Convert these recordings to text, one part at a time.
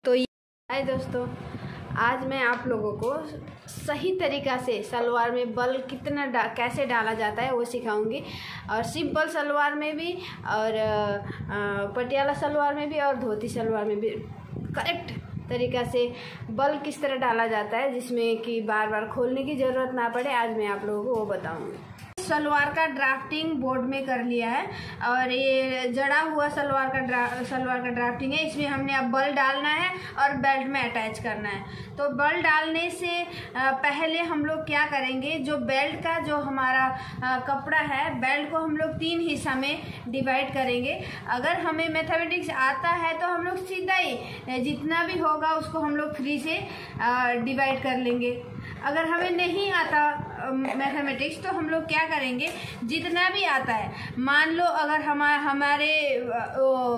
तो हाय दोस्तों, आज मैं आप लोगों को सही तरीक़ा से सलवार में बल कितना कैसे डाला जाता है वो सिखाऊंगी। और सिंपल सलवार में भी और पटियाला सलवार में भी और धोती सलवार में भी करेक्ट तरीक़ा से बल किस तरह डाला जाता है, जिसमें कि बार बार खोलने की ज़रूरत ना पड़े। आज मैं आप लोगों को वो बताऊंगी। सलवार का ड्राफ्टिंग बोर्ड में कर लिया है और ये जड़ा हुआ सलवार का ड्राफ्टिंग है। इसमें हमने अब बल डालना है और बेल्ट में अटैच करना है। तो बल डालने से पहले हम लोग क्या करेंगे, जो बेल्ट का जो हमारा कपड़ा है, बेल्ट को हम लोग 3 हिस्सा में डिवाइड करेंगे। अगर हमें मैथमेटिक्स आता है तो हम लोग सीधा ही जितना भी होगा उसको हम लोग 3 से डिवाइड कर लेंगे। अगर हमें नहीं आता मैथमेटिक्स तो हम लोग क्या करेंगे, जितना भी आता है, मान लो अगर हमारे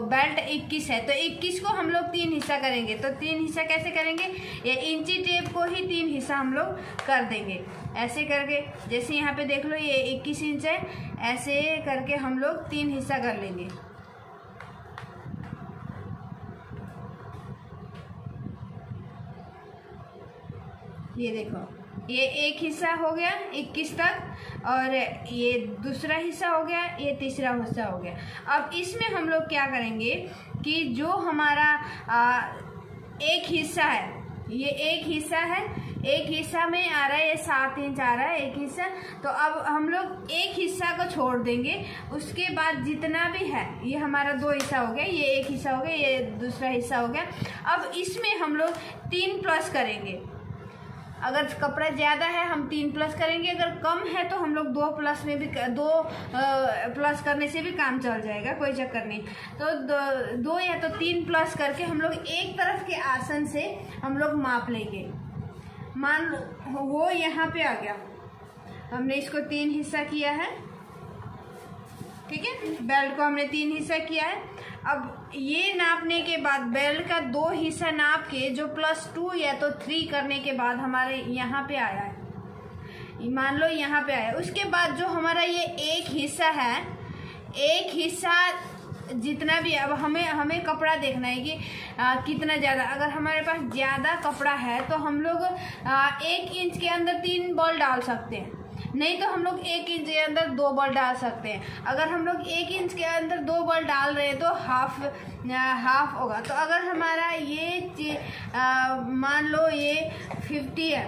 बेल्ट 21 है तो 21 को हम लोग 3 हिस्सा करेंगे। तो 3 हिस्सा कैसे करेंगे, ये इंची टेप को ही 3 हिस्सा हम लोग कर देंगे। ऐसे करके, जैसे यहाँ पे देख लो ये 21 इंच है, ऐसे करके हम लोग 3 हिस्सा कर लेंगे। ये देखो, ये एक हिस्सा हो गया 21 तक, और ये दूसरा हिस्सा हो गया, ये तीसरा हिस्सा हो गया। अब इसमें हम लोग क्या करेंगे कि जो हमारा एक हिस्सा है, ये एक हिस्सा है, एक हिस्सा में आ रहा है, ये 7 इंच आ रहा है एक हिस्सा। तो अब हम लोग एक हिस्सा को छोड़ देंगे। उसके बाद जितना भी है, ये हमारा 2 हिस्सा हो गया, ये एक हिस्सा हो गया, ये दूसरा हिस्सा हो गया। अब इसमें हम लोग 3 प्लस करेंगे। अगर कपड़ा ज़्यादा है हम 3 प्लस करेंगे, अगर कम है तो हम लोग 2 प्लस में भी 2 प्लस करने से भी काम चल जाएगा, कोई चक्कर नहीं। तो 2 या तो 3 प्लस करके हम लोग एक तरफ के आसन से हम लोग माप लेंगे। मान लो वो यहाँ पे आ गया, हमने इसको 3 हिस्सा किया है, ठीक है। बेल्ट को हमने 3 हिस्सा किया है। अब ये नापने के बाद बेल्ट का 2 हिस्सा नाप के जो +2 या तो 3 करने के बाद हमारे यहाँ पे आया है, मान लो यहाँ पे आया। उसके बाद जो हमारा ये एक हिस्सा है, एक हिस्सा जितना भी, अब हमें कपड़ा देखना है कि कितना ज़्यादा। अगर हमारे पास ज़्यादा कपड़ा है तो हम लोग 1 इंच के अंदर 3 बॉल डाल सकते हैं, नहीं तो हम लोग 1 इंच के अंदर 2 बॉल डाल सकते हैं। अगर हम लोग 1 इंच के अंदर 2 बॉल डाल रहे हैं तो हाफ होगा। तो अगर हमारा ये मान लो ये 50 है,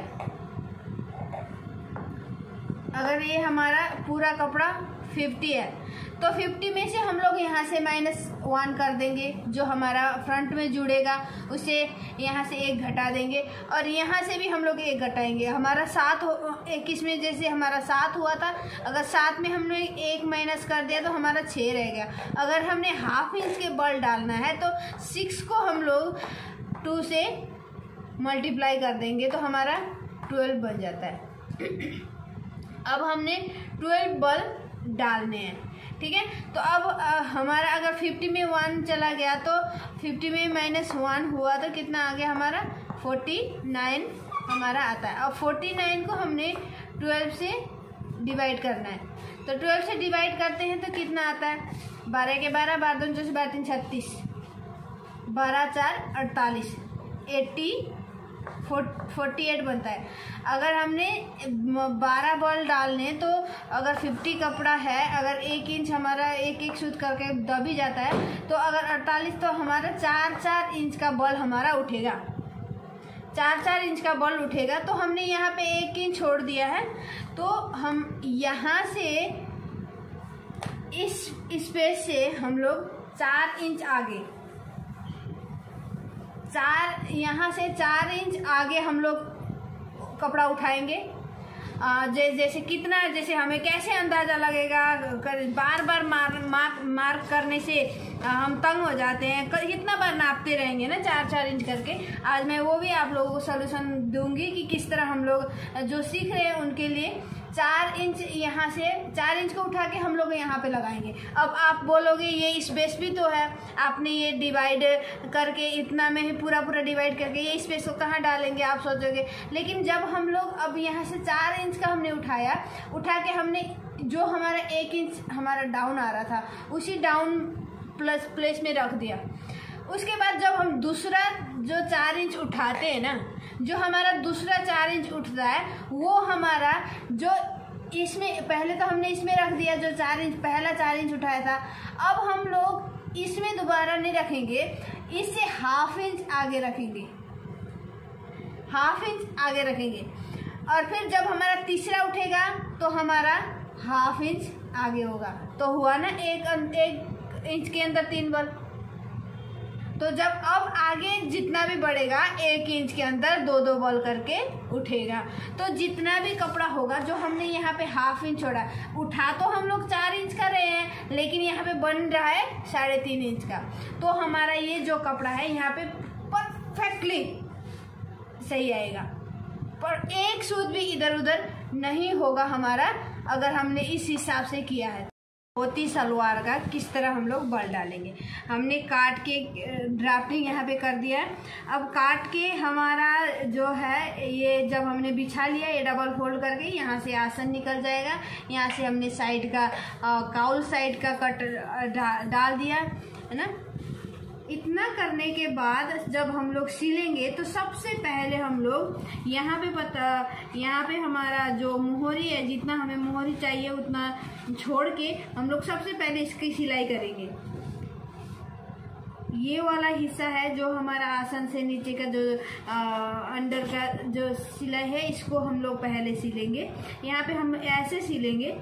अगर ये हमारा पूरा कपड़ा 50 है तो 50 में से हम लोग यहाँ से -1 कर देंगे। जो हमारा फ्रंट में जुड़ेगा उसे यहाँ से 1 घटा देंगे, और यहाँ से भी हम लोग 1 घटाएंगे। हमारा 7 21 में जैसे हमारा 7 हुआ था, अगर 7 में हमने 1 माइनस कर दिया तो हमारा 6 रह गया। अगर हमने ½ इंच के बल डालना है तो 6 को हम लोग 2 से मल्टीप्लाई कर देंगे तो हमारा 12 बन जाता है। अब हमने 12 बल डालने हैं, ठीक है। तो अब हमारा अगर 50 में 1 चला गया तो 50 में -1 हुआ तो कितना आ गया हमारा 49 हमारा आता है। अब 49 को हमने 12 से डिवाइड करना है। तो 12 से डिवाइड करते हैं तो कितना आता है, 12 के 12, 12 दूनी 24, 12 तीन 36, 12 4 48, 48 बनता है। अगर हमने 12 बॉल डालने तो अगर 50 कपड़ा है, अगर 1 इंच हमारा 1 सूत करके दब ही जाता है, तो अगर 48 तो हमारा 4 इंच का बॉल हमारा उठेगा, 4 इंच का बॉल उठेगा। तो हमने यहाँ पे 1 इंच छोड़ दिया है, तो हम यहाँ से इस स्पेस से हम लोग 4 इंच आगे, यहाँ से 4 इंच आगे हम लोग कपड़ा उठाएंगे। जैसे कितना, जैसे हमें कैसे अंदाज़ा लगेगा, बार बार मार्क करने से हम तंग हो जाते हैं। कितना बार नापते रहेंगे ना 4 इंच करके। आज मैं वो भी आप लोगों को सलूशन दूंगी कि किस तरह हम लोग जो सीख रहे हैं उनके लिए 4 इंच यहाँ से 4 इंच को उठा के हम लोग यहाँ पे लगाएंगे। अब आप बोलोगे ये स्पेस भी तो है, आपने ये डिवाइड करके इतना में ही पूरा डिवाइड करके ये स्पेस को कहाँ डालेंगे, आप सोचोगे। लेकिन जब हम लोग अब यहाँ से 4 इंच का हमने उठा के हमने जो हमारा 1 इंच हमारा डाउन आ रहा था उसी डाउन प्लेस में रख दिया। उसके बाद जब हम दूसरा जो 4 इंच उठाते हैं ना, जो हमारा दूसरा 4 इंच उठता है वो हमारा जो इसमें पहले तो हमने इसमें रख दिया जो 4 इंच पहला 4 इंच उठाया था, अब हम लोग इसमें दोबारा नहीं रखेंगे, इससे हाफ इंच आगे रखेंगे, हाफ इंच आगे रखेंगे। और फिर जब हमारा तीसरा उठेगा तो हमारा हाफ इंच आगे होगा, तो हुआ ना 1 इंच के अंदर 3 बल। तो जब अब आगे जितना भी बढ़ेगा 1 इंच के अंदर 2-2 बॉल करके उठेगा। तो जितना भी कपड़ा होगा जो हमने यहाँ पे हाफ इंच छोड़ा, उठा तो हम लोग 4 इंच का रहे हैं, लेकिन यहाँ पे बन रहा है 3.5 इंच का। तो हमारा ये जो कपड़ा है यहाँ पे परफेक्टली सही आएगा, पर एक सूत भी इधर उधर नहीं होगा हमारा, अगर हमने इस हिसाब से किया है। धोती सलवार का किस तरह हम लोग बल डालेंगे, हमने काट के ड्राफ्टिंग यहाँ पे कर दिया है। अब काट के हमारा जो है ये जब हमने बिछा लिया, ये डबल फोल्ड करके यहाँ से आसन निकल जाएगा। यहाँ से हमने साइड का काउल साइड का कट डाल दिया है ना। इतना करने के बाद जब हम लोग सिलेंगे तो सबसे पहले हम लोग यहाँ पे हमारा जो मोहरी है, जितना हमें मोहरी चाहिए उतना छोड़ के हम लोग सबसे पहले इसकी सिलाई करेंगे। ये वाला हिस्सा है जो हमारा आसन से नीचे का जो अंडर का जो सिलाई है, इसको हम लोग पहले सिलेंगे। यहाँ पे हम ऐसे सिलेंगे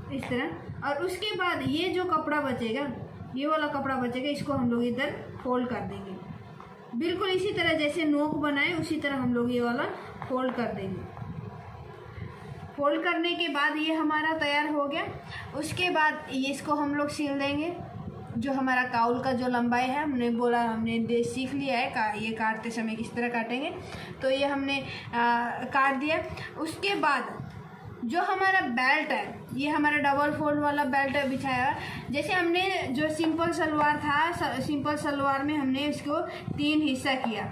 इस तरह, और उसके बाद ये जो कपड़ा बचेगा, ये वाला कपड़ा बचेगा, इसको हम लोग इधर फोल्ड कर देंगे। बिल्कुल इसी तरह जैसे नोक बनाए उसी तरह हम लोग ये वाला फोल्ड कर देंगे। फोल्ड करने के बाद ये हमारा तैयार हो गया। उसके बाद ये इसको हम लोग सिल देंगे। जो हमारा काउल का जो लंबाई है, हमने सीख लिया है ये काटते समय किस तरह काटेंगे, तो ये हमने काट दिया। उसके बाद जो हमारा बेल्ट है, ये हमारा डबल फोल्ड वाला बेल्ट बिछाया। जैसे हमने जो सिंपल सलवार था, सिंपल सलवार में हमने इसको 3 हिस्सा किया,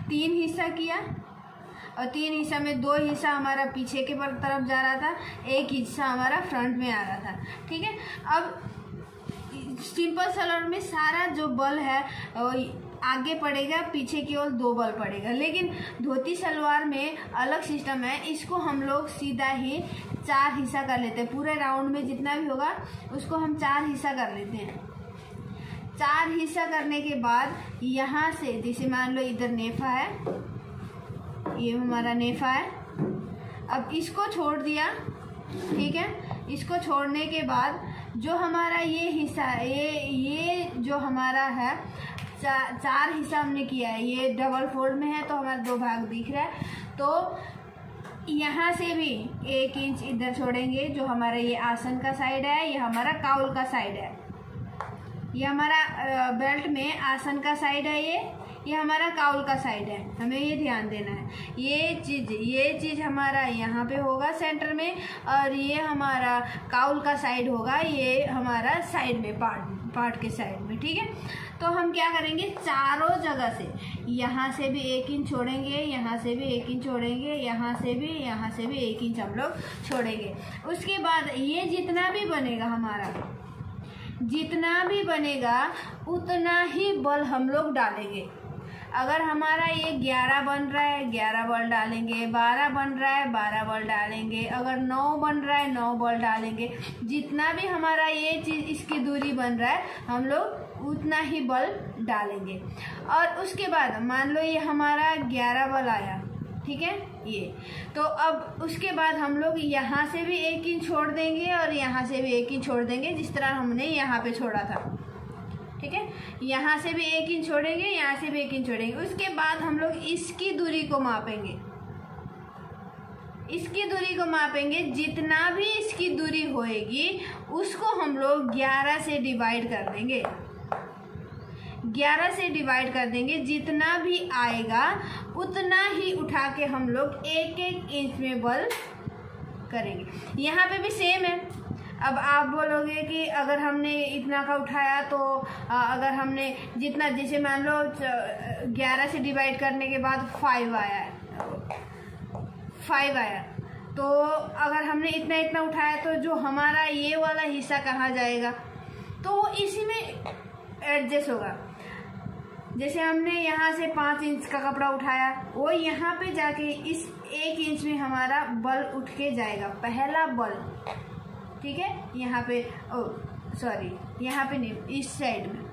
3 हिस्सा किया, और 3 हिस्सा में 2 हिस्सा हमारा पीछे के तरफ जा रहा था, 1 हिस्सा हमारा फ्रंट में आ रहा था। ठीक है, अब सिंपल सलवार में सारा जो बल है आगे पड़ेगा, पीछे की ओर 2 बल पड़ेगा। लेकिन धोती सलवार में अलग सिस्टम है, इसको हम लोग सीधा ही 4 हिस्सा कर लेते हैं। पूरे राउंड में जितना भी होगा उसको हम 4 हिस्सा कर लेते हैं। 4 हिस्सा करने के बाद यहाँ से जैसे मान लो इधर नेफा है, ये हमारा नेफा है, अब इसको छोड़ दिया। ठीक है, इसको छोड़ने के बाद जो हमारा ये हिस्सा है, ये जो हमारा है 4 हिस्सा हमने किया है। ये डबल फोल्ड में है तो हमारा 2 भाग दिख रहा है। तो यहाँ से भी 1 इंच इधर छोड़ेंगे, जो हमारा ये आसन का साइड है, ये हमारा काउल का साइड है। ये हमारा बेल्ट में आसन का साइड है, ये हमारा काउल का साइड है, हमें ये ध्यान देना है। ये चीज़ हमारा यहाँ पे होगा सेंटर में, और ये हमारा काउल का साइड होगा, ये हमारा साइड में पार्ट के साइड में। ठीक है, तो हम क्या करेंगे, चारों जगह से, यहाँ से भी 1 इंच छोड़ेंगे, यहाँ से भी 1 इंच छोड़ेंगे, यहाँ से भी 1 इंच हम लोग छोड़ेंगे। उसके बाद ये जितना भी बनेगा हमारा, जितना भी बनेगा उतना ही बल हम लोग डालेंगे। अगर हमारा ये 11 बन रहा है 11 बल डालेंगे, 12 बन रहा है 12 बल डालेंगे, अगर 9 बन रहा है 9 बल डालेंगे। जितना भी हमारा ये चीज़ इसकी दूरी बन रहा है हम लोग उतना ही बल डालेंगे। और उसके बाद मान लो ये हमारा 11 बल आया, ठीक है, ये तो अब उसके बाद हम लोग यहाँ से भी 1 इंच छोड़ देंगे और यहाँ से भी 1 इंच छोड़ देंगे, जिस तरह हमने यहाँ पे छोड़ा था। ठीक है, यहाँ से भी 1 इंच छोड़ेंगे, यहाँ से भी 1 इंच छोड़ेंगे। उसके बाद हम लोग इसकी दूरी को मापेंगे, इसकी दूरी को मापेंगे। जितना भी इसकी दूरी होएगी उसको हम लोग 11 से डिवाइड कर देंगे, 11 से डिवाइड कर देंगे। जितना भी आएगा उतना ही उठा के हम लोग 1-1 इंच में बल करेंगे। यहाँ पे भी सेम है। अब आप बोलोगे कि अगर हमने इतना का उठाया तो अगर हमने जितना, जैसे मान लो 11 से डिवाइड करने के बाद 5 आया, तो अगर हमने इतना उठाया तो जो हमारा ये वाला हिस्सा कहाँ जाएगा, तो इसी में एडजस्ट होगा। जैसे हमने यहाँ से 5 इंच का कपड़ा उठाया, वो यहाँ पे जाके इस 1 इंच में हमारा बल उठ के जाएगा, पहला बल, ठीक है। यहाँ पे यहाँ पे नहीं, इस साइड में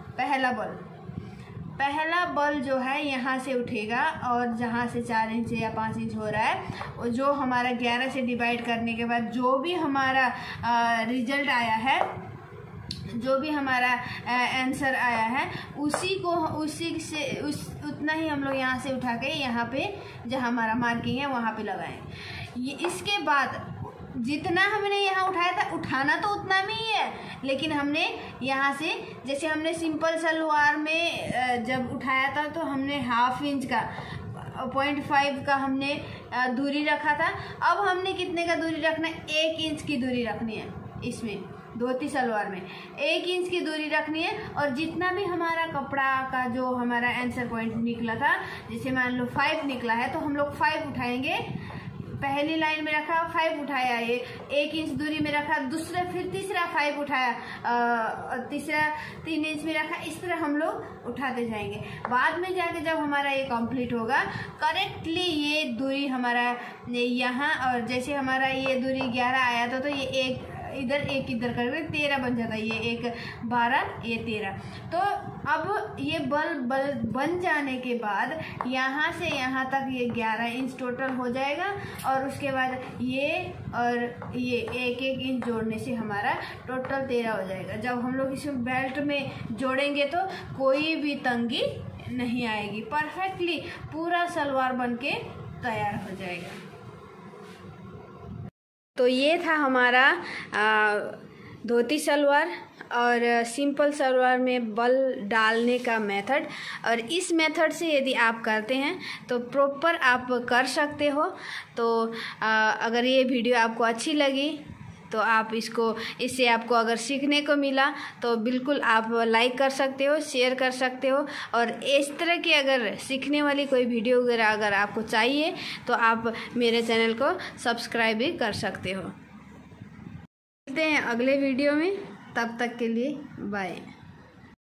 पहला बल जो है यहाँ से उठेगा, और जहाँ से 4 इंच या 5 इंच हो रहा है, और जो हमारा 11 से डिवाइड करने के बाद जो भी हमारा रिजल्ट आया है, जो भी हमारा आंसर आया है, उसी से उतना ही हम लोग यहाँ से उठा के यहाँ पे जहाँ हमारा मार्किंग है वहाँ पे लगाएं। ये इसके बाद जितना हमने यहाँ उठाया था, उठाना तो उतना में ही है, लेकिन हमने यहाँ से, जैसे हमने सिंपल सलवार में जब उठाया था तो हमने 1/2 इंच का 0.5 का हमने दूरी रखा था। अब हमने कितने का दूरी रखना है? 1 इंच की दूरी रखनी है। इसमें धोती सलवार में 1 इंच की दूरी रखनी है। और जितना भी हमारा कपड़ा का जो हमारा आंसर पॉइंट निकला था, जैसे मान लो 5 निकला है, तो हम लोग 5 उठाएंगे। पहली लाइन में रखा 5 उठाया, ये 1 इंच दूरी में रखा, फिर तीसरा 5 उठाया, तीसरा 3 इंच में रखा। इस तरह हम लोग उठाते जाएंगे। बाद में जाके जब हमारा ये कंप्लीट होगा करेक्टली, ये दूरी हमारा यहाँ, और जैसे हमारा ये दूरी 11 आया था, तो ये एक इधर करके 13 बन जाता है। ये 1 12, ये 13। तो अब ये बल बन जाने के बाद यहाँ से यहाँ तक ये 11 इंच टोटल हो जाएगा, और उसके बाद ये और ये 1 इंच जोड़ने से हमारा टोटल 13 हो जाएगा। जब हम लोग इसे बेल्ट में जोड़ेंगे तो कोई भी तंगी नहीं आएगी, परफेक्टली पूरा सलवार बन के तैयार हो जाएगा। तो ये था हमारा धोती सलवार और सिंपल सलवार में बल डालने का मेथड। और इस मेथड से यदि आप करते हैं तो प्रॉपर आप कर सकते हो। तो अगर ये वीडियो आपको अच्छी लगी तो आप इससे आपको अगर सीखने को मिला तो बिल्कुल आप लाइक कर सकते हो, शेयर कर सकते हो। और इस तरह की अगर सीखने वाली कोई वीडियो वगैरह अगर आपको चाहिए तो आप मेरे चैनल को सब्सक्राइब भी कर सकते हो। मिलते हैं अगले वीडियो में, तब तक के लिए बाय।